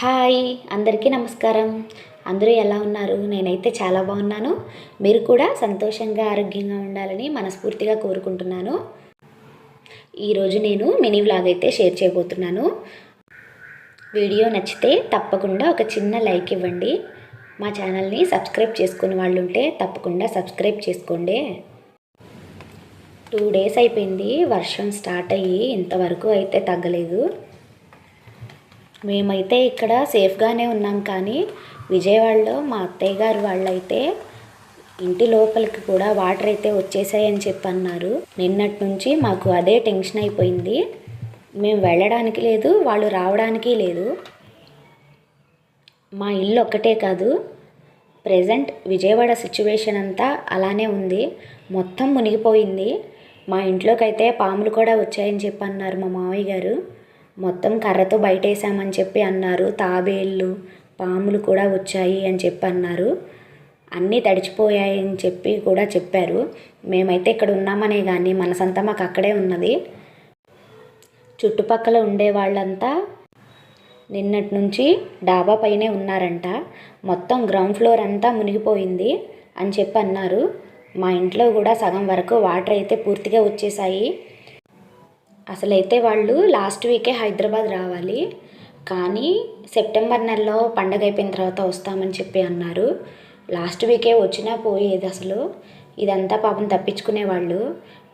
Hi అందరికీ నమస్కారం. అందరూ ఎలా ఉన్నారు? నేనైతే చాలా బాగున్నాను. మీరు కూడా సంతోషంగా ఆరోగ్యంగా ఉండాలని మనస్ఫూర్తిగా కోరుకుంటున్నాను. ఈరోజు నేను మినీ వ్లాగ్ అయితే షేర్ చేయబోతున్నాను. వీడియో నచ్చితే తప్పకుండా ఒక చిన్న లైక్ ఇవ్వండి. మా ఛానల్ని సబ్స్క్రైబ్ చేసుకునే వాళ్ళు ఉంటే తప్పకుండా సబ్స్క్రైబ్ చేసుకోండి. 2 డేస్ అయిపోయింది వర్షం స్టార్ట్ అయ్యి, ఇంతవరకు అయితే తగ్గలేదు. మేమైతే ఇక్కడ సేఫ్గానే ఉన్నాం, కానీ విజయవాడలో మా అత్తయ్య గారు వాళ్ళైతే ఇంటి లోపలికి కూడా వాటర్ అయితే వచ్చేసాయని చెప్పి అన్నారు. నిన్నటి నుంచి మాకు అదే టెన్షన్ అయిపోయింది. మేము వెళ్ళడానికి లేదు, వాళ్ళు రావడానికి లేదు. మా ఇల్లు ఒక్కటే కాదు, ప్రజెంట్ విజయవాడ సిచ్యువేషన్ అంతా అలానే ఉంది. మొత్తం మునిగిపోయింది. మా ఇంట్లోకి అయితే పాములు కూడా వచ్చాయని చెప్పి అన్నారు మా మావయ్య గారు. మొత్తం కర్రతో బయటేసామని చెప్పి అన్నారు. తాబేళ్ళు, పాములు కూడా వచ్చాయి అని చెప్పి అన్నారు. అన్నీ తడిచిపోయాయి అని చెప్పి కూడా చెప్పారు. మేమైతే ఇక్కడ ఉన్నామనే కానీ మనసంతా మాకు అక్కడే ఉన్నది. చుట్టుపక్కల ఉండే వాళ్ళంతా నిన్నటి నుంచి డాబా పైనే ఉన్నారంట. మొత్తం గ్రౌండ్ ఫ్లోర్ అంతా మునిగిపోయింది అని చెప్పి అన్నారు. మా ఇంట్లో కూడా సగం వరకు వాటర్ అయితే పూర్తిగా వచ్చేసాయి. అసలైతే వాళ్ళు లాస్ట్ వీకే హైదరాబాద్ రావాలి, కానీ సెప్టెంబర్ నెలలో పండగ అయిపోయిన తర్వాత వస్తామని చెప్పి అన్నారు. లాస్ట్ వీకే వచ్చినా పోయేది. అసలు ఇదంతా పాపం తప్పించుకునేవాళ్ళు,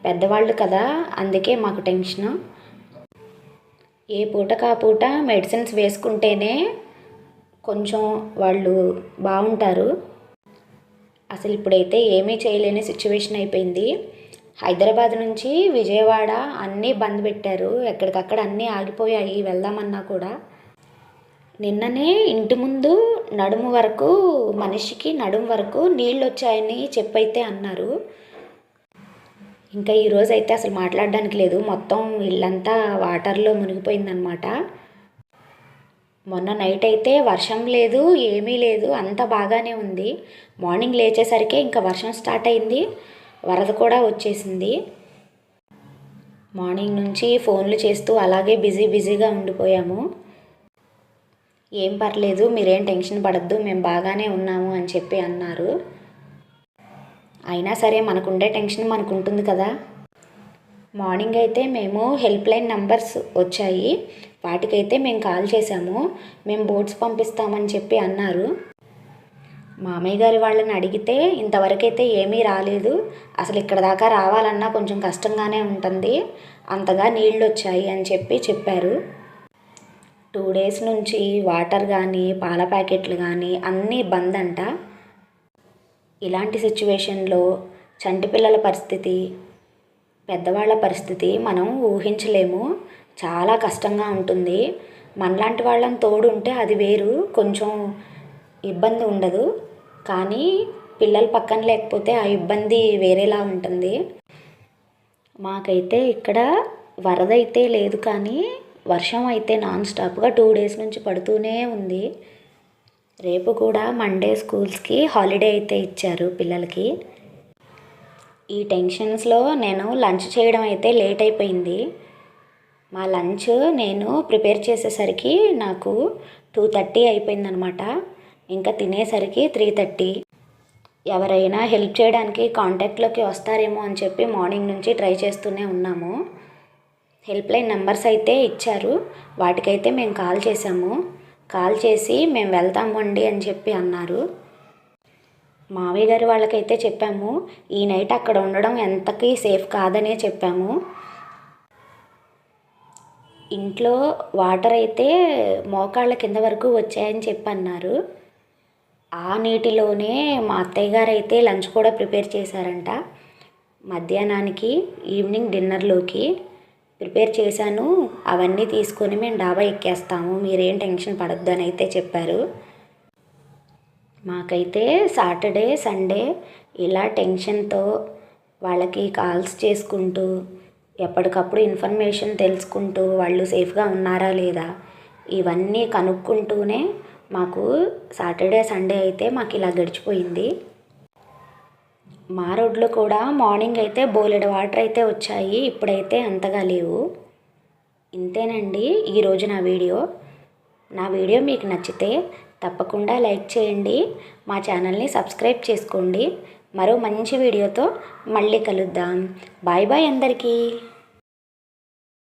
పెద్దవాళ్ళు కదా, అందుకే మాకు టెన్షను. ఏ పూటకా పూట మెడిసిన్స్ వేసుకుంటేనే కొంచెం వాళ్ళు బాగుంటారు. అసలు ఇప్పుడైతే ఏమీ చేయలేని సిచ్యువేషన్ అయిపోయింది. హైదరాబాద్ నుంచి విజయవాడ అన్నీ బంద్ పెట్టారు. ఎక్కడికక్కడ అన్నీ ఆగిపోయాయి వెళ్దామన్నా కూడా. నిన్ననే ఇంటి ముందు నడుము వరకు, మనిషికి నడుము వరకు నీళ్ళు వచ్చాయని చెప్పైతే అన్నారు. ఇంకా ఈరోజు అయితే అసలు మాట్లాడడానికి లేదు. మొత్తం ఇల్లంతా వాటర్లో మునిగిపోయిందనమాట. మొన్న నైట్ అయితే వర్షం లేదు, ఏమీ లేదు, అంతా బాగానే ఉంది. మార్నింగ్ లేచేసరికి ఇంకా వర్షం స్టార్ట్ అయింది, వరద కూడా వచ్చేసింది. మార్నింగ్ నుంచి ఫోన్లు చేస్తూ అలాగే బిజీగా ఉండిపోయాము. ఏం పర్లేదు, మీరేం టెన్షన్ పడద్దు, మేము బాగానే ఉన్నాము అని చెప్పి అన్నారు. అయినా సరే మనకుండే టెన్షన్ మనకు ఉంటుంది కదా. మార్నింగ్ అయితే మేము హెల్ప్ లైన్ నంబర్స్ వచ్చాయి, వాటికైతే మేము కాల్ చేసాము. మేము బోట్స్ పంపిస్తామని చెప్పి అన్నారు. మామయ్య గారి వాళ్ళని అడిగితే ఇంతవరకైతే ఏమీ రాలేదు. అసలు ఇక్కడ దాకా రావాలన్నా కొంచెం కష్టంగానే ఉంటుంది, అంతగా నీళ్ళు వచ్చాయి అని చెప్పి చెప్పారు. 2 డేస్ నుంచి వాటర్ కానీ పాల ప్యాకెట్లు కానీ అన్నీ బంద్ అంట. ఇలాంటి సిచ్యువేషన్లో చంటి పిల్లల పరిస్థితి, పెద్దవాళ్ళ పరిస్థితి మనం ఊహించలేము. చాలా కష్టంగా ఉంటుంది. మనలాంటి వాళ్ళని తోడు ఉంటే అది వేరు, కొంచెం ఇబ్బంది ఉండదు. కానీ పిల్లలు పక్కన లేకపోతే ఆ ఇబ్బంది వేరేలా ఉంటుంది. మాకైతే ఇక్కడ వరద అయితే లేదు, కానీ వర్షం అయితే నాన్ స్టాప్గా 2 డేస్ నుంచి పడుతూనే ఉంది. రేపు కూడా మండే స్కూల్స్కి హాలిడే అయితే ఇచ్చారు పిల్లలకి. ఈ టెన్షన్స్లో నేను లంచ్ చేయడం అయితే లేట్ అయిపోయింది. మా లంచ్ నేను ప్రిపేర్ చేసేసరికి నాకు 2:30 అయిపోయిందనమాట. ఇంకా తినేసరికి 3:30. ఎవరైనా హెల్ప్ చేయడానికి కాంటాక్ట్లోకి వస్తారేమో అని చెప్పి మార్నింగ్ నుంచి ట్రై చేస్తూనే ఉన్నాము. హెల్ప్ లైన్ నెంబర్స్ అయితే ఇచ్చారు, వాటికైతే మేము కాల్ చేసాము. కాల్ చేసి మేము వెళ్తాము అండి అని చెప్పి అన్నారు. మావయ్య గారి వాళ్ళకైతే చెప్పాము, ఈ నైట్ అక్కడ ఉండడం ఎంతకీ సేఫ్ కాదనే చెప్పాము. ఇంట్లో వాటర్ అయితే మోకాళ్ళ కింద వరకు వచ్చాయని చెప్పి అన్నారు. ఆ నీటిలోనే మా అత్తయ్య గారు అయితే లంచ్ కూడా ప్రిపేర్ చేశారంట. మధ్యాహ్నానికి ఈవినింగ్ డిన్నర్లోకి ప్రిపేర్ చేశాను. అవన్నీ తీసుకొని మేము డాబా ఎక్కేస్తాము, మీరేం టెన్షన్ పడద్దు అని అయితే చెప్పారు. మాకైతే సాటర్డే సండే ఇలా టెన్షన్తో వాళ్ళకి కాల్స్ చేసుకుంటూ, ఎప్పటికప్పుడు ఇన్ఫర్మేషన్ తెలుసుకుంటూ, వాళ్ళు సేఫ్గా ఉన్నారా లేదా ఇవన్నీ కనుక్కుంటూనే మాకు సాటర్డే సండే అయితే మాకు ఇలా గడిచిపోయింది. మా రోడ్లో కూడా మార్నింగ్ అయితే బోలెడు వాటర్ అయితే వచ్చాయి, ఇప్పుడైతే అంతగా లేవు. ఇంతేనండి ఈరోజు నా వీడియో. నా వీడియో మీకు నచ్చితే తప్పకుండా లైక్ చేయండి, మా ఛానల్ని సబ్స్క్రైబ్ చేసుకోండి. మరో మంచి వీడియోతో మళ్ళీ కలుద్దాం. బాయ్ బాయ్ అందరికీ.